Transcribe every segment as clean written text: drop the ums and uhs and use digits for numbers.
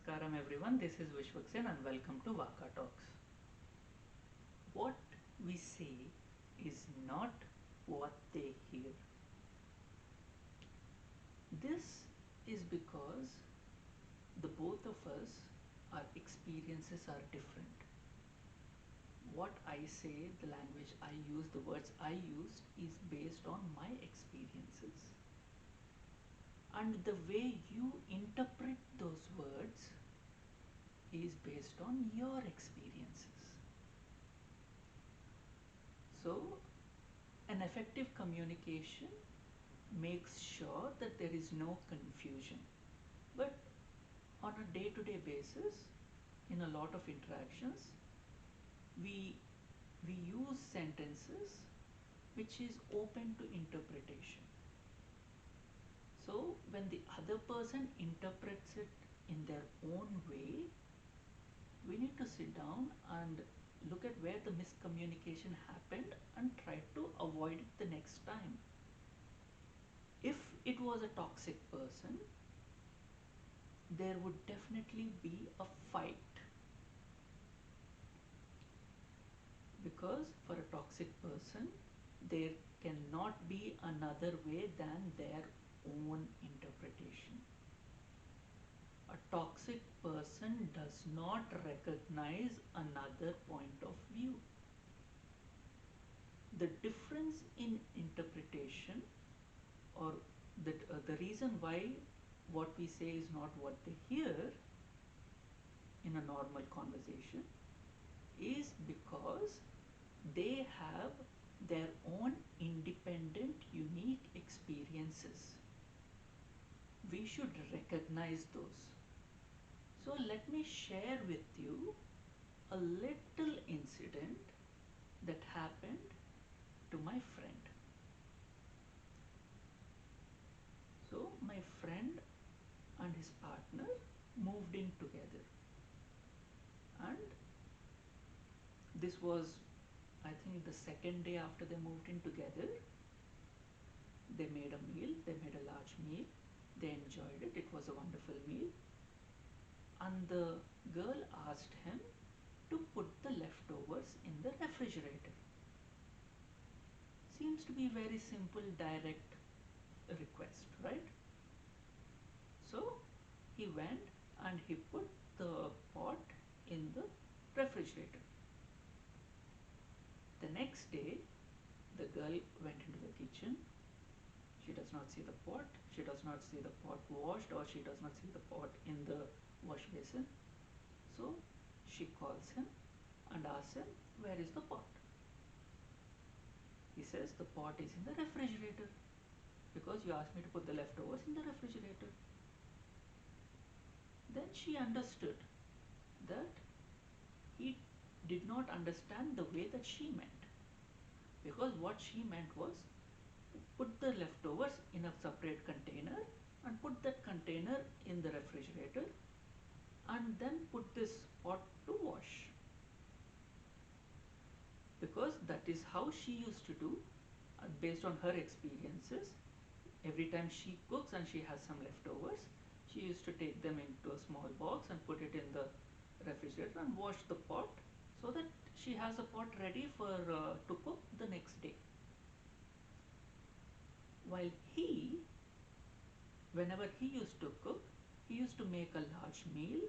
Namaskaram everyone, this is Vishwaksen and welcome to Vaka Talks. What we say is not what they hear. This is because the both of us, our experiences are different. What I say, the language I use, the words I use is based on my experiences. And the way you interpret those words is based on your experiences. So, an effective communication makes sure that there is no confusion. But on a day to day basis, in a lot of interactions, we, we use sentences which is open to interpretation. So, when the other person interprets it in their own way, we need to sit down and look at where the miscommunication happened and try to avoid it the next time. If it was a toxic person, there would definitely be a fight, because for a toxic person there cannot be another way than their own interpretation. A toxic person does not recognize another point of view. The difference in interpretation, or the reason why what we say is not what they hear in a normal conversation, is because they have their own independent, unique experiences. We should recognize those. So let me share with you a little incident that happened to my friend. So my friend and his partner moved in together, and this was, I think, the second day after they moved in together. They made a meal, they made a large meal, they enjoyed it, it was a wonderful meal. And the girl asked him to put the leftovers in the refrigerator. Seems to be very simple, direct request, right? So he went and he put the pot in the refrigerator. The next day, the girl went into the kitchen. She does not see the pot, she does not see the pot washed, or she does not see the pot in the wash basin. So she calls him and asks him, where is the pot? He says, the pot is in the refrigerator, because you asked me to put the leftovers in the refrigerator. Then she understood that he did not understand the way that she meant, because what she meant was, put the leftovers in a separate container and put that container in the refrigerator and then put this pot to wash, because that is how she used to do, based on her experiences. Every time she cooks and she has some leftovers, she used to take them into a small box and put it in the refrigerator and wash the pot, so that she has a pot ready for to cook the next day. While whenever he used to cook, he used to make a large meal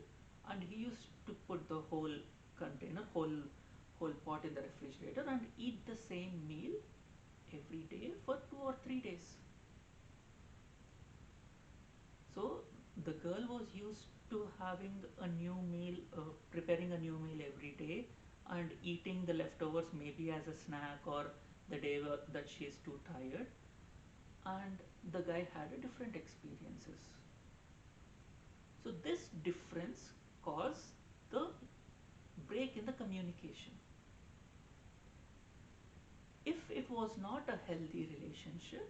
and he used to put the whole container, whole pot in the refrigerator and eat the same meal every day for 2 or 3 days. So the girl was used to having a new meal, preparing a new meal every day and eating the leftovers maybe as a snack or the day that she is too tired. And the guy had a different experiences. So this difference caused the break in the communication. If it was not a healthy relationship,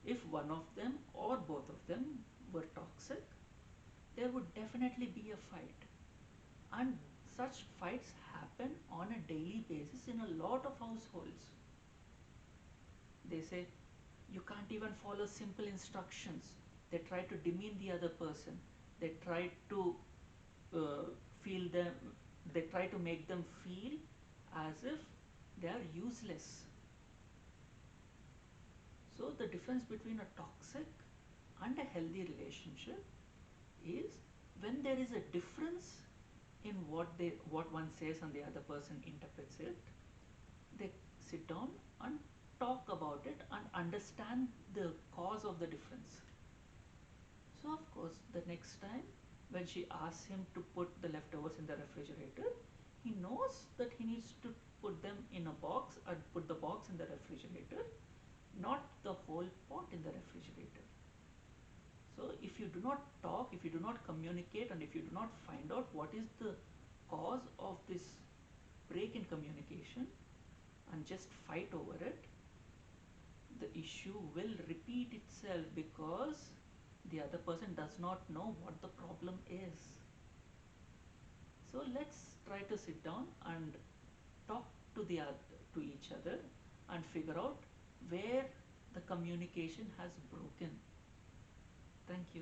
if one of them or both of them were toxic, there would definitely be a fight. And such fights happen on a daily basis in a lot of households. They say, you can't even follow simple instructions. They try to demean the other person. They try to uh, feel them, they try to make them feel as if they are useless. So the difference between a toxic and a healthy relationship is when there is a difference in what one says and the other person interprets it. They sit down and talk about it and understand the cause of the difference. So of course the next time when she asks him to put the leftovers in the refrigerator, he knows that he needs to put them in a box and put the box in the refrigerator, not the whole pot in the refrigerator. So if you do not talk, if you do not communicate, and if you do not find out what is the cause of this break in communication and just fight over it, the issue will repeat itself because the other person does not know what the problem is. So let's try to sit down and talk to each other and figure out where the communication has broken. Thank you.